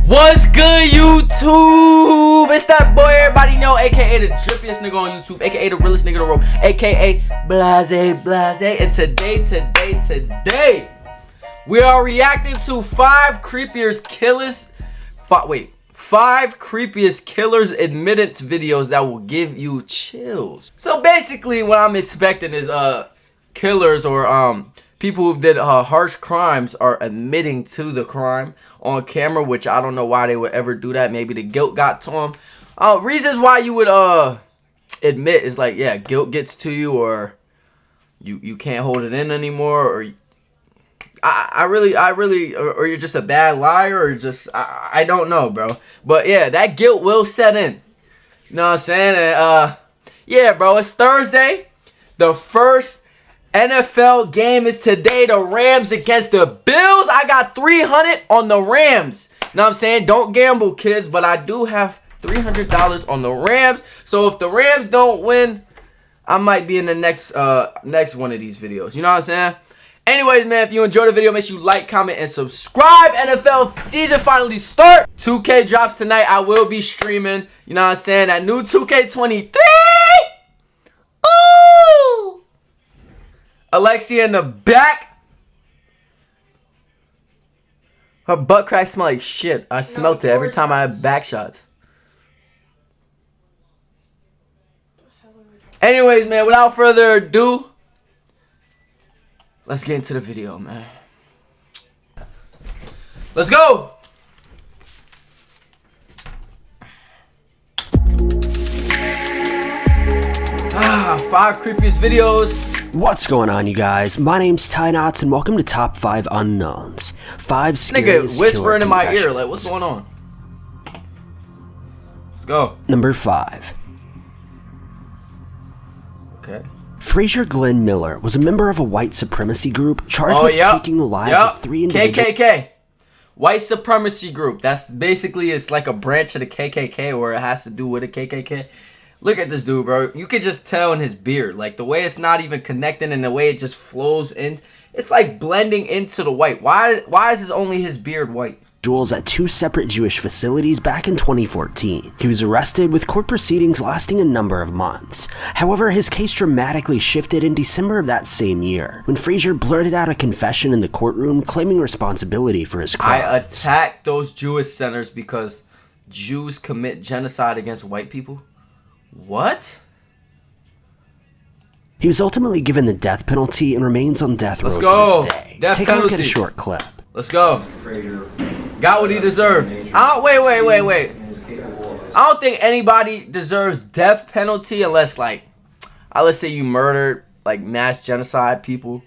What's good, YouTube? It's that boy everybody know, aka the drippiest nigga on YouTube, aka the realest nigga in the room, aka Blase. And today, we are reacting to five creepiest killers admittance videos that will give you chills. So basically, what I'm expecting is killers or people who did harsh crimes are admitting to the crime on camera, which I don't know why they would ever do that. Maybe the guilt got to them. Reasons why you would admit is like, yeah, guilt gets to you, or you can't hold it in anymore, or I really, or you're just a bad liar, or just I don't know, bro. But yeah, that guilt will set in. You know what I'm saying? And yeah, bro, it's Thursday. The first NFL game is today. The Rams against the Bills. I got 300 on the Rams. You know what I'm saying? Don't gamble, kids, but I do have $300 on the Rams. So if the Rams don't win, I might be in the next one of these videos. You know what I'm saying? Anyways, man, if you enjoyed the video, make sure you like, comment, and subscribe. NFL season finally start. 2K drops tonight. I will be streaming. You know what I'm saying? That new 2K23. Ooh! Alexia in the back. Her butt crack smell like shit. I smelt it every time I have back shots. Anyways, man, without further ado, let's get into the video, man. Let's go. Five creepiest videos. What's going on, you guys? My name's Ty Knots, and welcome to Top 5 Unknowns. 5 scariest nigga whispering in my ear, confessions. like, what's going on? Let's go. Number 5. Okay. Frazier Glenn Miller was a member of a white supremacy group charged with taking the lives of 3 individuals. KKK. White supremacy group. That's basically, it's like a branch of the KKK, or it has to do with the KKK. Look at this dude, bro. You could just tell in his beard, like the way it's not even connecting and the way it just flows in. It's like blending into the white. Why is only his beard white? At 2 separate Jewish facilities back in 2014. He was arrested, with court proceedings lasting a number of months. However, his case dramatically shifted in December of that same year, when Frazier blurted out a confession in the courtroom claiming responsibility for his crimes. I attacked those Jewish centers because Jews commit genocide against white people? What? He was ultimately given the death penalty and remains on death row to this day. Take a look at a short clip. Let's go. Got what he deserved. Wait. I don't think anybody deserves death penalty unless, like, let's say you murdered, like, mass genocide people,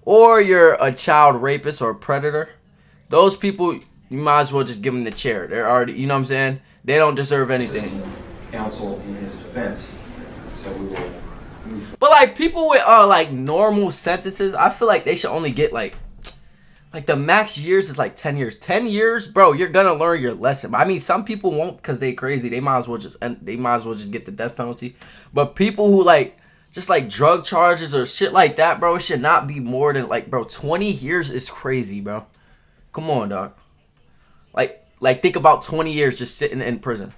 or you're a child rapist or a predator. Those people, you might as well just give them the chair. They're already, you know what I'm saying? They don't deserve anything. Counsel in his defense, so we will. But like people with like normal sentences, I feel like they should only get like the max years is like 10 years. 10 years, bro, you're gonna learn your lesson. I mean, some people won't because they crazy. They might as well just get the death penalty. But people who like just like drug charges or shit like that, bro, it should not be more than like, bro, 20 years is crazy, bro. Come on, dog. Like think about 20 years just sitting in prison.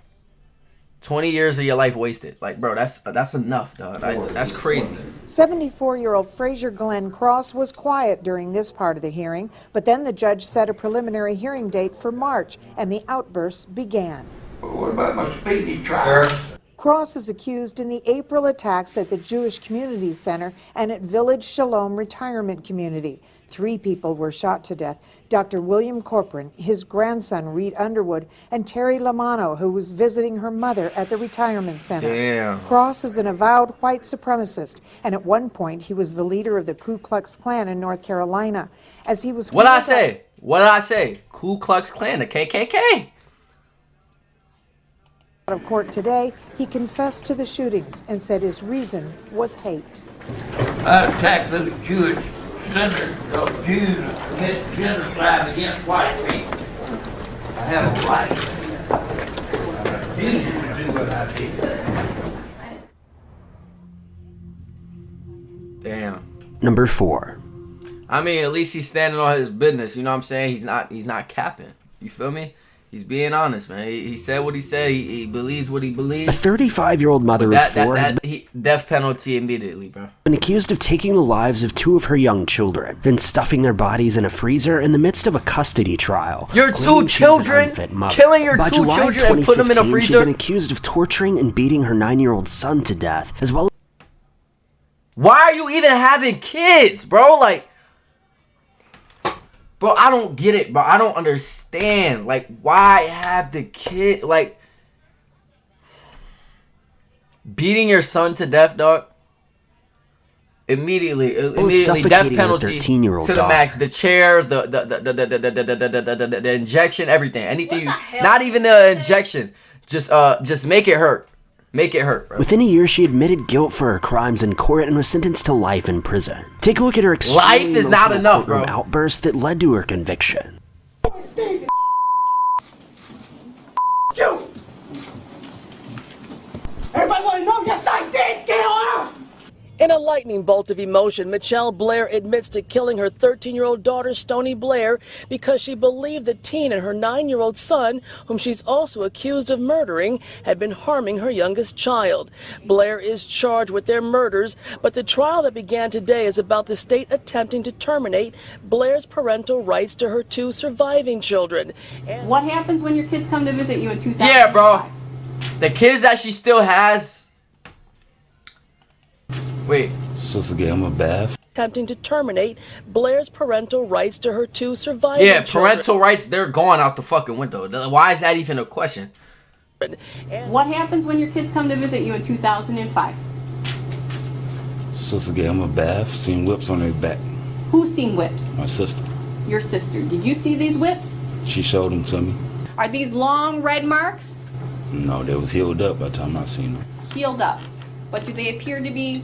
20 years of your life wasted. Like, bro, that's enough, dog. That's crazy. 74-year-old Frazier Glenn Cross was quiet during this part of the hearing, but then the judge set a preliminary hearing date for March, and the outbursts began. What about my speedy trial? Cross is accused in the April attacks at the Jewish Community Center and at Village Shalom Retirement Community. 3 people were shot to death: Dr. William Corcoran, his grandson Reed Underwood, and Terry Lamano, who was visiting her mother at the retirement center. Damn. Cross is an avowed white supremacist, and at one point he was the leader of the Ku Klux Klan in North Carolina. As he was What did I say? Ku Klux Klan, the KKK. Out of court today, he confessed to the shootings and said his reason was hate. I attacked the Jewish center of Jews against genocide against white people. I have a right. Jews to do what I did. Damn. Number 4. I mean, at least he's standing on his business. You know what I'm saying? He's not capping. You feel me? He's being honest, man. He said what he said. He believes what he believes. A 35-year-old mother of four has death penalty immediately, bro. been accused of taking the lives of 2 of her young children, then stuffing their bodies in a freezer in the midst of a custody trial. Your 2 children? Killing your 2 children and putting them in a freezer? She'd been accused of torturing and beating her 9-year-old son to death, as well. Why are you even having kids, bro? Like, bro, I don't get it, bro. I don't understand. Like, why have the kid? Like, beating your son to death, dog. Immediately, death penalty to the max. The chair, the injection, everything. Anything. Not even the injection. Just make it hurt. Make it hurt, bro. Within a year, she admitted guilt for her crimes in court and was sentenced to life in prison. Take a look at her extremely life is not enough, bro. Outburst that led to her conviction. Everybody want to know? Yes, I did kill her. In a lightning bolt of emotion, Michelle Blair admits to killing her 13-year-old daughter, Stoney Blair, because she believed the teen and her 9-year-old son, whom she's also accused of murdering, had been harming her youngest child. Blair is charged with their murders, but the trial that began today is about the state attempting to terminate Blair's parental rights to her 2 surviving children. And what happens when your kids come to visit you in 2005? Yeah, bro. The kids that she still has. Wait. Supposed to give him a bath. Attempting to terminate Blair's parental rights to her 2 surviving children. Yeah, parental rights, they're gone out the fucking window. Why is that even a question? And what happens when your kids come to visit you in 2005? Supposed to give him a bath, seen whips on their back. Who's seen whips? My sister. Your sister. Did you see these whips? She showed them to me. Are these long red marks? No, they was healed up by the time I seen them. Healed up. But do they appear to be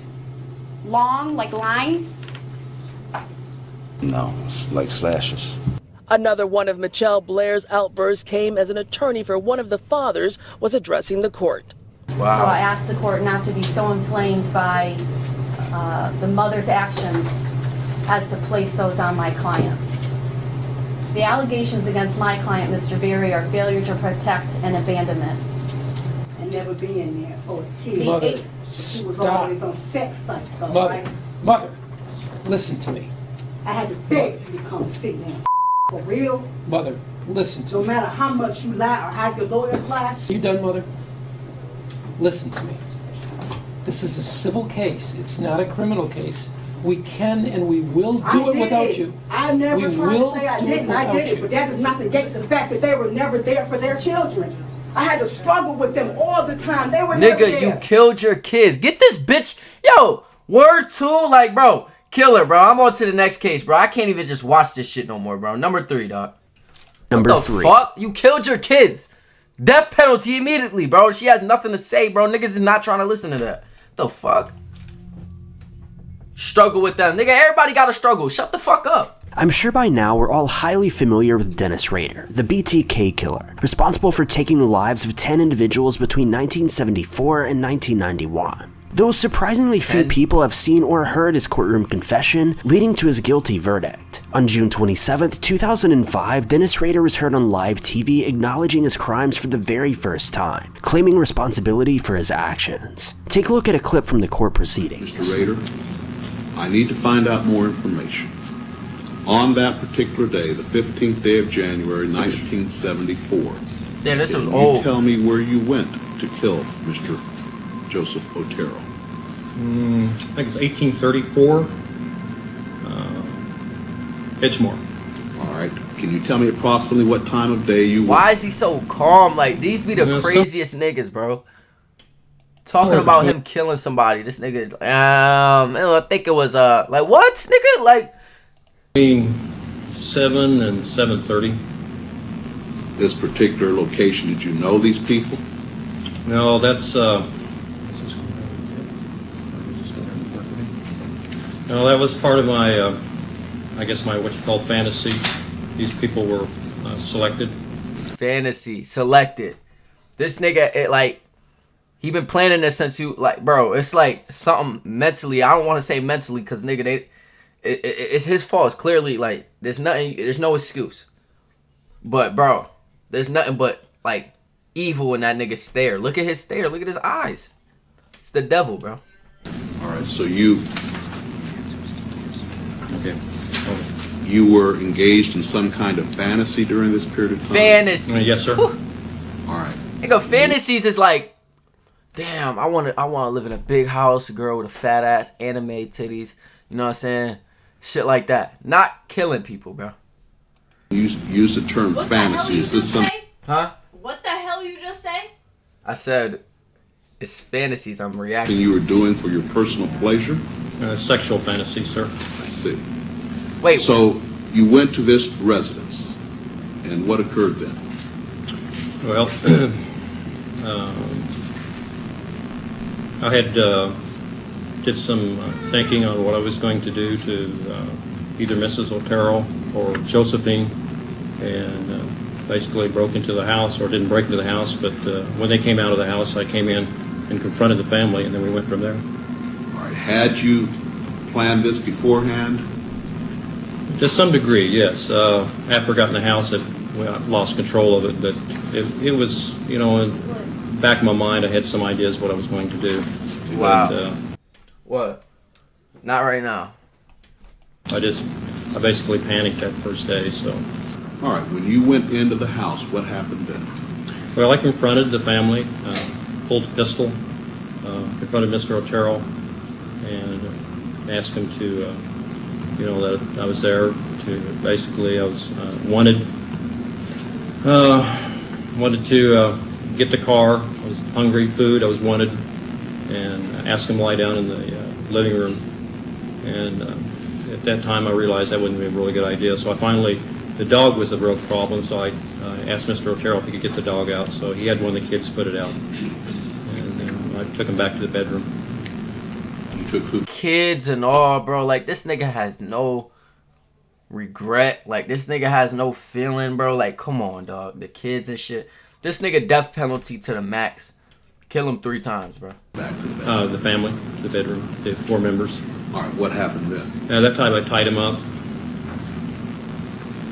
long, like lines? No, it's like slashes. Another one of Michelle Blair's outbursts came as an attorney for one of the fathers was addressing the court. Wow. So I asked the court not to be so inflamed by the mother's actions as to place those on my client. The allegations against my client, Mr. Berry, are failure to protect and abandonment. And never being there for his kids. Mother, She was always on sex sites, though, Mother, right? Mother, listen to me. I had to beg you to come sit there. For real? Mother, listen to No me. matter how much you lie or how your lawyers lie. You done, Mother? Listen to me. This is a civil case. It's not a criminal case. We can and we will do it without you. I never We tried to will say I do it didn't. I without did it, you. but that does not negate the fact that they were never there for their children. I had to struggle with them all the time. They were never Nigga, there. you killed your kids. Get this bitch. Yo, word 2, like, bro. Kill her, bro. I'm on to the next case, bro. I can't even just watch this shit no more, bro. Number 3, dog. Number what the 3. Fuck? You killed your kids. Death penalty immediately, bro. She has nothing to say, bro. Niggas is not trying to listen to that. The fuck? Struggle with them. Nigga, everybody got to struggle. Shut the fuck up. I'm sure by now we're all highly familiar with Dennis Rader, the BTK killer, responsible for taking the lives of 10 individuals between 1974 and 1991. Though surprisingly few people have seen or heard his courtroom confession, leading to his guilty verdict. On June 27, 2005, Dennis Rader was heard on live TV acknowledging his crimes for the very first time, claiming responsibility for his actions. Take a look at a clip from the court proceedings. Mr. Rader, I need to find out more information. On that particular day, the 15th day of January, 1974, Damn, this was can old. you tell me where you went to kill Mr. Joseph Otero? I think it's 1834, Edgemore. All right. Can you tell me approximately what time of day you Why went? is he so calm? Like, these be the craziest niggas, bro. Talking about him killing somebody. This nigga, I think it was, like, what, nigga? Like, Between 7 and 7:30. This particular location, did you know these people? No, that's no, that was part of my, I guess my what you call fantasy. These people were selected. fantasy, selected. This nigga, he been planning this since you, like, bro, it's like something mentally. I don't want to say mentally because, nigga, it's his fault. It's clearly, like, there's no excuse. But, bro, There's nothing but like evil in that nigga's stare. Look at his stare. Look at his eyes. It's the devil, bro. All right, so you Okay. you were engaged in some kind of fantasy during this period of time? Fantasy. Yes, sir. All right. Nigga, fantasies is like, damn, I want to live in a big house, a girl with a fat ass, anime titties. You know what I'm saying? Shit like that. Not killing people, bro. Use the term What fantasy. The Is this some? Huh? What the hell you just say? I said it's fantasies. I'm reacting. You were doing for your personal pleasure? Sexual fantasy, sir. I see. Wait. So you went to this residence, and what occurred then? Well, I had did some thinking on what I was going to do to either Mrs. Otero or Josephine, and basically broke into the house, or didn't break into the house, but when they came out of the house, I came in and confronted the family, and then we went from there. All right. Had you planned this beforehand? To some degree, yes. After I got in the house, I lost control of it, but it was, you know, in the back of my mind, I had some ideas what I was going to do. Wow. And, What? Not right now. I basically panicked that first day, so. All right. When you went into the house, what happened then? Well, I confronted the family, pulled a pistol, confronted Mr. Otero, and asked him to, you know, that I was there to, basically, I was wanted to get the car. I was hungry, food, I was wanted, and asked him to lie down in the living room. And at that time, I realized that wouldn't be a really good idea. So I finally, the dog was a real problem, so I asked Mr. Otero if he could get the dog out. So he had one of the kids put it out. And then I took him back to the bedroom. You took who? Kids and all, bro. Like, this nigga has no regret. Like, this nigga has no feeling, bro. Like, come on, dog. The kids and shit. This nigga death penalty to the max. Kill him 3 times, bro. The family, the bedroom, the 4 members. All right, what happened then? At that time, I tied him up.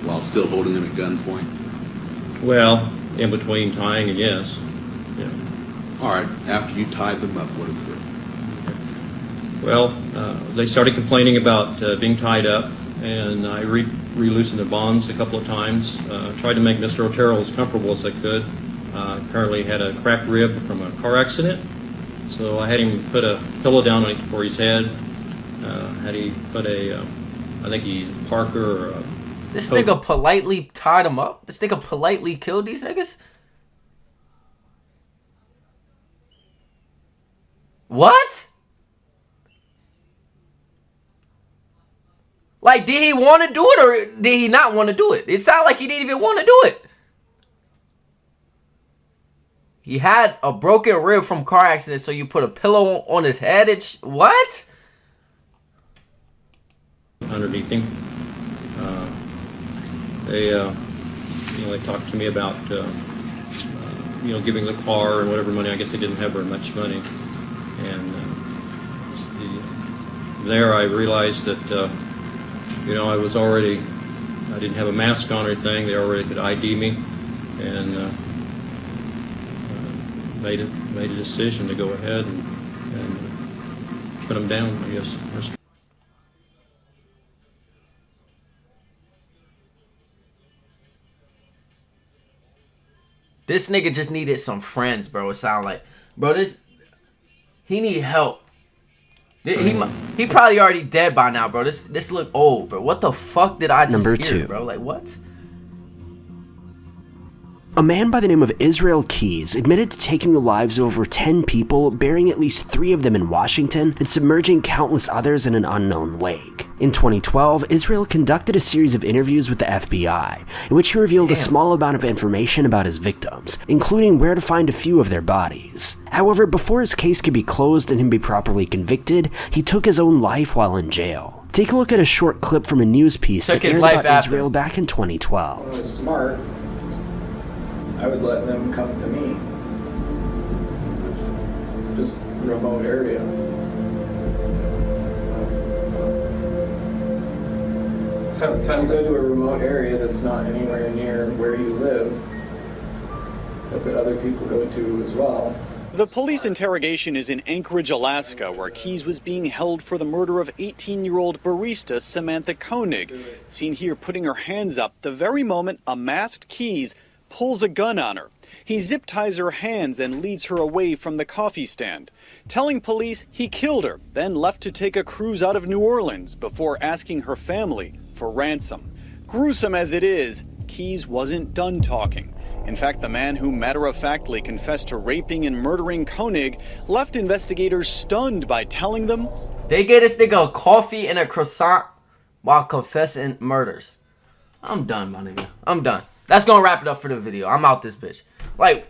While still holding him at gunpoint? Well, in between tying and yes. Yeah. All right, after you tied them up, what occurred? Well, they started complaining about being tied up, and I re-loosened the bonds a couple of times. Tried to make Mr. Otero as comfortable as I could. Apparently had a cracked rib from a car accident, so I had him put a pillow down for his head. Had he put I think he's Parker or This nigga politely tied him up? This nigga politely killed these niggas? What? Like, did he want to do it or did he not want to do it? It sounded like he didn't even want to do it. He had a broken rib from car accident, so you put a pillow on his head and what? underneath him. They talked to me about giving the car and whatever money. I guess they didn't have very much money, and there I realized that I didn't have a mask on or anything. They already could ID me, and made a decision to go ahead and put them down, I guess. This nigga just needed some friends, bro. It sound like, bro. He need help. He probably already dead by now, bro. This look old, bro. What the fuck did I just Number hear, 2. bro? Like, what? A man by the name of Israel Keys admitted to taking the lives of over 10 people, burying at least 3 of them in Washington, and submerging countless others in an unknown lake. In 2012, Israel conducted a series of interviews with the FBI, in which he revealed a small amount of information about his victims, including where to find a few of their bodies. However, before his case could be closed and him be properly convicted, he took his own life while in jail. Take a look at a short clip from a news piece that aired about Israel back in 2012. If I was smart, I would let them come to me. Just remote area. Come go to a remote area that's not anywhere near where you live, that other people go to as well. The police interrogation is in Anchorage, Alaska, where Keys was being held for the murder of 18-year-old barista Samantha Koenig, seen here putting her hands up the very moment a masked Keys pulls a gun on her. He zip ties her hands and leads her away from the coffee stand, telling police he killed her, then left to take a cruise out of New Orleans before asking her family for ransom. Gruesome as it is, Keys wasn't done talking. In fact, the man who matter-of-factly confessed to raping and murdering Koenig left investigators stunned by telling them, they gave this nigga a coffee and a croissant while confessing murders. I'm done, my nigga. I'm done. That's gonna wrap it up for the video. I'm out this bitch. Like,